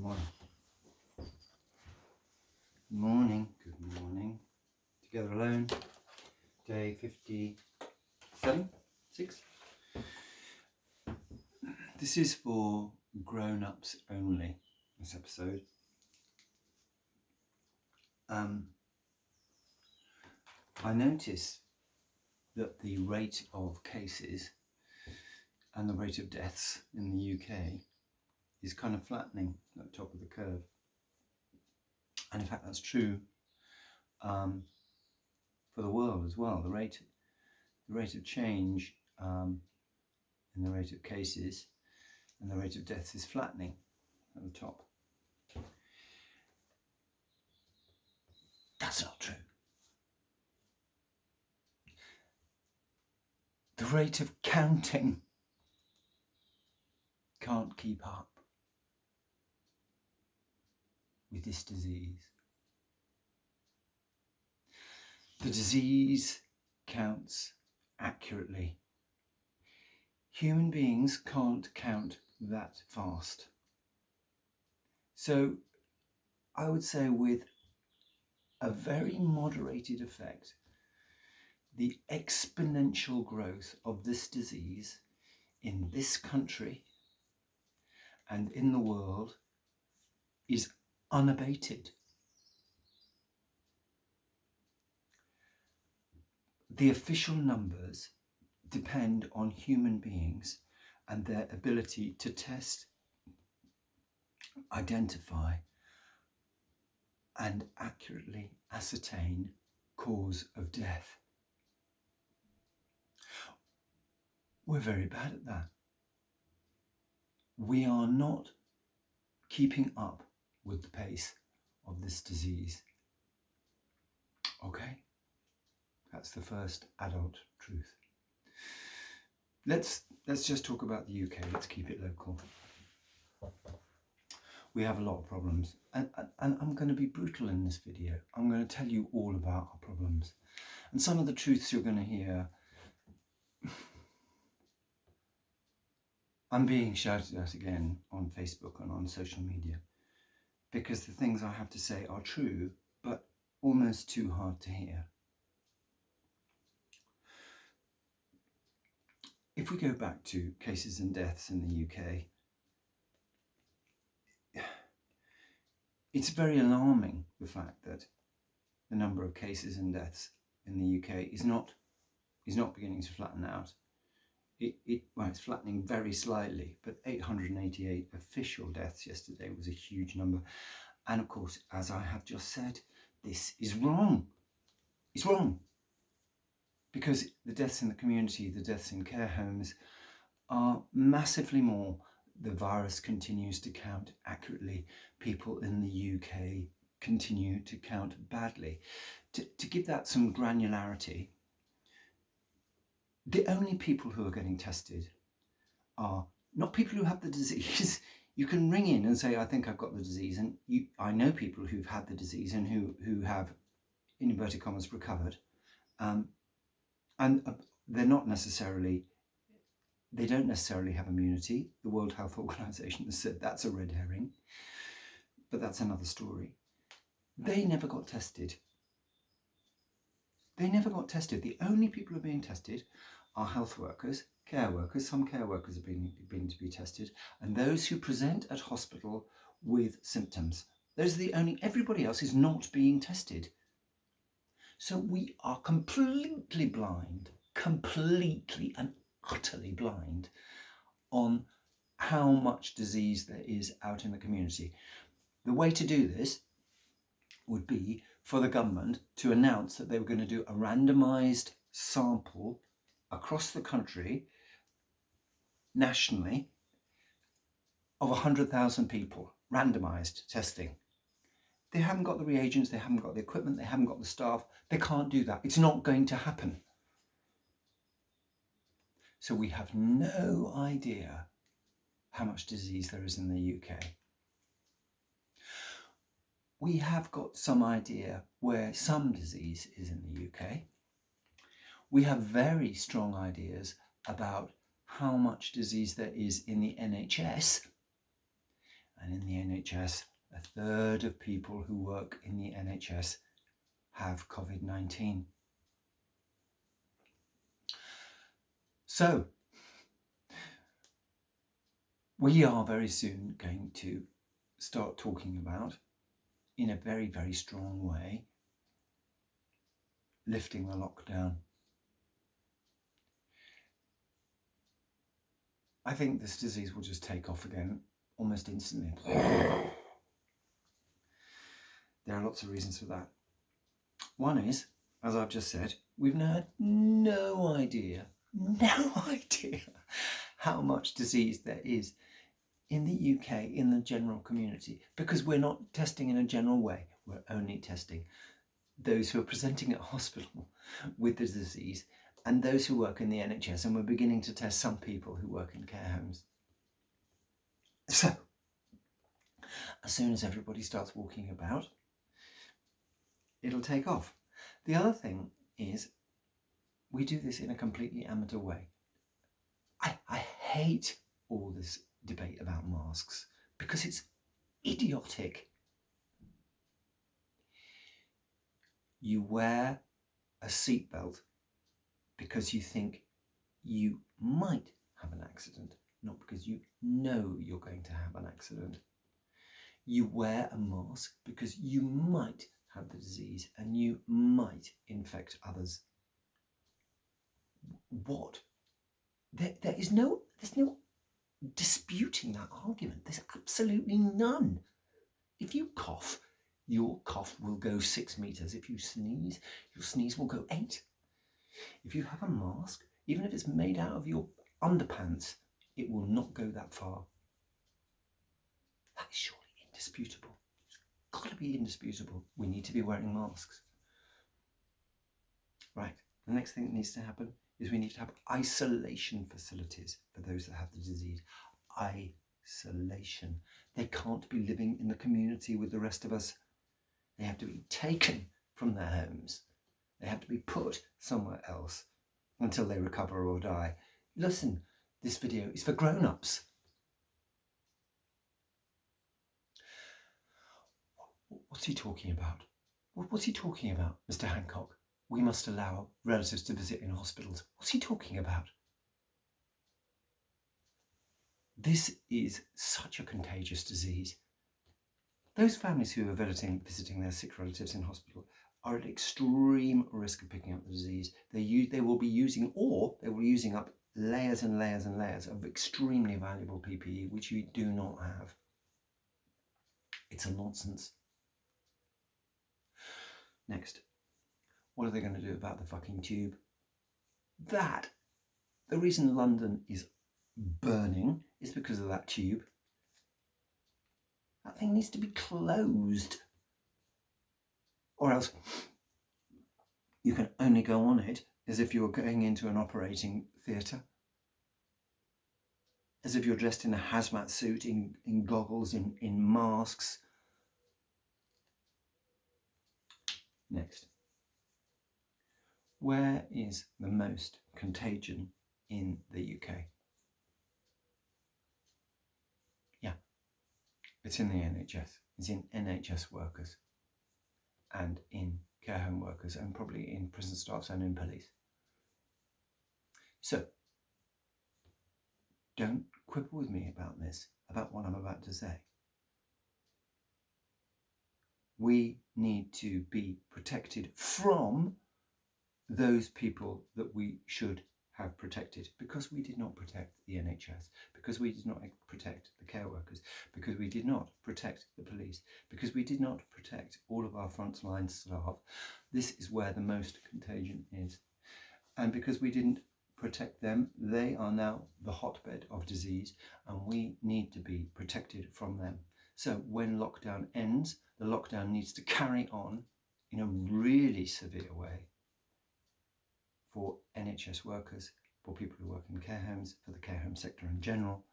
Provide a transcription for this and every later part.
morning. Morning. Good morning. Together alone. Day 57, 6. This is for grown-ups only, this episode. I notice that the rate of cases and the rate of deaths in the UK is kind of flattening at the top of the curve. And in fact, that's true for the world as well. The rate of change in the rate of cases and the rate of deaths is flattening at the top. That's not true. The rate of counting can't keep up with this disease. The disease counts accurately. Human beings can't count that fast. So I would say with a very moderated effect, the exponential growth of this disease in this country and in the world is unabated. The official numbers depend on human beings and their ability to test, identify, and accurately ascertain cause of death. We're very bad at that. We are not keeping up with the pace of this disease. Okay? That's the first adult truth. Let's just talk about the UK. Let's keep it local. We have a lot of problems, and I'm going to be brutal in this video. I'm going to tell you all about our problems. And some of the truths you're going to hear, I'm being shouted at again on Facebook and on social media because the things I have to say are true, but almost too hard to hear. If we go back to cases and deaths in the UK, it's very alarming, the fact that the number of cases and deaths in the UK is not beginning to flatten out. It's flattening very slightly, but 888 official deaths yesterday was a huge number. And of course, as I have just said, this is wrong. It's wrong. Because the deaths in the community, the deaths in care homes are massively more. The virus continues to count accurately. People in the UK continue to count badly. To give that some granularity, the only people who are getting tested are not people who have the disease. You can ring in and say, I think I've got the disease. And I know people who've had the disease and who have, in inverted commas, recovered. And they don't necessarily have immunity. The World Health Organization has said that's a red herring, but that's another story. They never got tested. The only people who are being tested are health workers, care workers. Some care workers are being to be tested, and those who present at hospital with symptoms. Those are the only. Everybody else is not being tested. So we are completely and utterly blind on how much disease there is out in the community. The way to do this would be for the government to announce that they were going to do a randomized sample across the country, nationally, of 100,000 people, randomized testing. They haven't got the reagents, they haven't got the equipment, they haven't got the staff. They can't do that. It's not going to happen. So we have no idea how much disease there is in the UK. We have got some idea where some disease is in the UK. We have very strong ideas about how much disease there is in the NHS. And in the NHS, a third of people who work in the NHS have COVID-19. So, we are very soon going to start talking about, in a very, very strong way, lifting the lockdown. I think this disease will just take off again almost instantly. There are lots of reasons for that. One is, as I've just said, we've had no idea how much disease there is in the UK, in the general community, because we're not testing in a general way. We're only testing those who are presenting at hospital with the disease and those who work in the NHS, and we're beginning to test some people who work in care homes. So, as soon as everybody starts walking about, it'll take off. The other thing is, we do this in a completely amateur way. I hate all this debate about masks because it's idiotic. You wear a seatbelt because you think you might have an accident, not because you know you're going to have an accident. You wear a mask because you might have the disease and you might infect others. What? There's no disputing that argument. There's absolutely none. If you cough, your cough will go 6 meters. If you sneeze, your sneeze will go 8. If you have a mask, even if it's made out of your underpants, it will not go that far. That is surely indisputable. It's got to be indisputable. We need to be wearing masks. Right, the next thing that needs to happen is we need to have isolation facilities for those that have the disease. Isolation. They can't be living in the community with the rest of us. They have to be taken from their homes. They have to be put somewhere else until they recover or die. Listen, this video is for grown-ups. What's he talking about? What's he talking about, Mr. Hancock? We must allow relatives to visit in hospitals. What's he talking about? This is such a contagious disease. Those families who are visiting their sick relatives in hospital are at extreme risk of picking up the disease. They will be using up layers and layers and layers of extremely valuable PPE, which you do not have. It's a nonsense. Next, what are they going to do about the fucking tube? The reason London is burning is because of that tube. That thing needs to be closed. Or else you can only go on it as if you're going into an operating theatre. As if you're dressed in a hazmat suit, in goggles, in masks. Next. Where is the most contagion in the UK? Yeah, it's in the NHS. It's in NHS workers and in care home workers and probably in prison staffs and in police. So, don't quibble with me about this, about what I'm about to say. We need to be protected from those people that we should have protected, because we did not protect the NHS, because we did not protect the care workers, because we did not protect the police, because we did not protect all of our frontline staff. This is where the most contagion is. And because we didn't protect them, they are now the hotbed of disease, and we need to be protected from them. So when lockdown ends, the lockdown needs to carry on in a really severe way for NHS workers, for people who work in care homes, for the care home sector in general.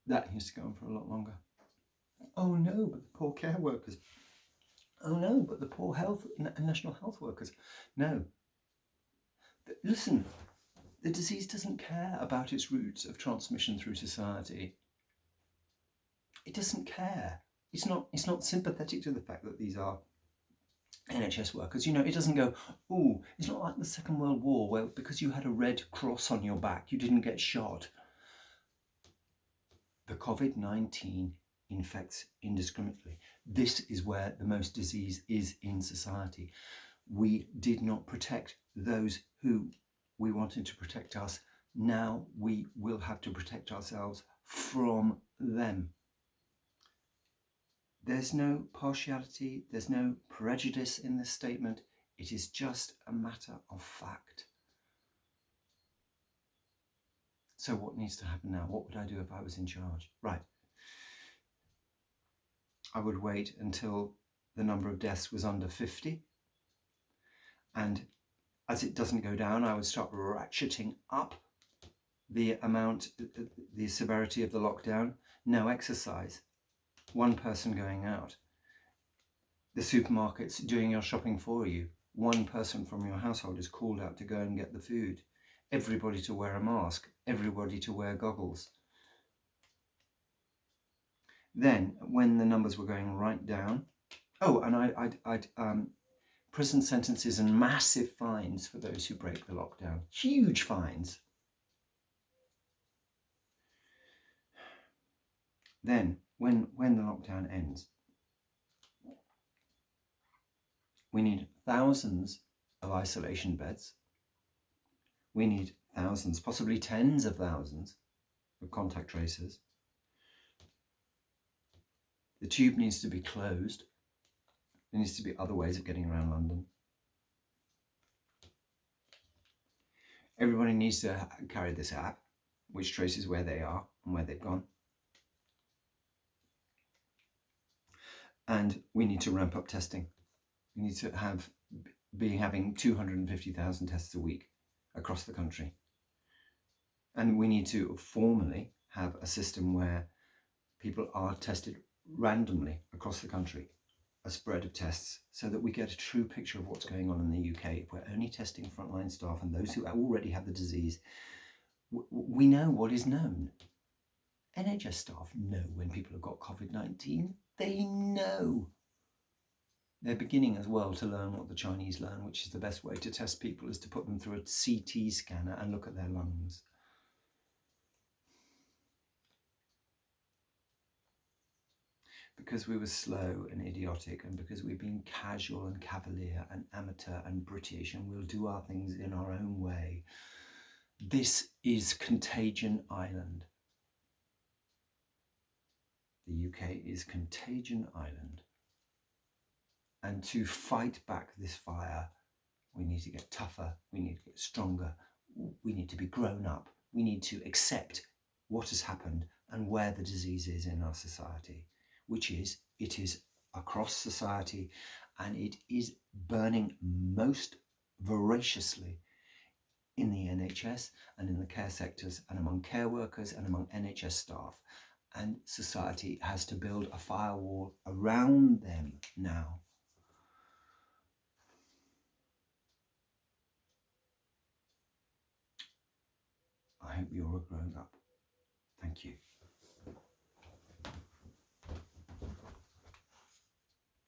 That needs to go on for a lot longer. Oh no, but the poor care workers. Oh no, but the poor national health workers. No. Listen, the disease doesn't care about its routes of transmission through society. It doesn't care. It's not sympathetic to the fact that these are NHS workers. It doesn't go, oh, it's not like the Second World War where because you had a red cross on your back, you didn't get shot. The COVID-19 infects indiscriminately. This is where the most disease is in society. We did not protect those who we wanted to protect us. Now we will have to protect ourselves from them. There's no partiality, there's no prejudice in this statement. It is just a matter of fact. So what needs to happen now? What would I do if I was in charge? Right. I would wait until the number of deaths was under 50. And as it doesn't go down, I would start ratcheting up the amount, the severity of the lockdown. No exercise. One person going out. The supermarkets doing your shopping for you. One person from your household is called out to go and get the food. Everybody to wear a mask. Everybody to wear goggles. Then, when the numbers were going right down, prison sentences and massive fines for those who break the lockdown. Huge fines. Then, when the lockdown ends, we need thousands of isolation beds. We need thousands, possibly tens of thousands of contact tracers. The tube needs to be closed. There needs to be other ways of getting around London. Everybody needs to carry this app, which traces where they are and where they've gone. And we need to ramp up testing. We need to be having 250,000 tests a week across the country. And we need to formally have a system where people are tested randomly across the country, a spread of tests, so that we get a true picture of what's going on in the UK. If we're only testing frontline staff and those who already have the disease, we know what is known. NHS staff know when people have got COVID-19. They know. They're beginning as well to learn what the Chinese learn, which is the best way to test people is to put them through a CT scanner and look at their lungs. Because we were slow and idiotic, and because we've been casual and cavalier and amateur and British, and we'll do our things in our own way. This is Contagion Island. The UK is Contagion Island. And to fight back this fire, we need to get tougher, we need to get stronger, we need to be grown up, we need to accept what has happened and where the disease is in our society, which is, it is across society, and it is burning most voraciously in the NHS and in the care sectors and among care workers and among NHS staff. And society has to build a firewall around them now. I hope you're a grown up. Thank you.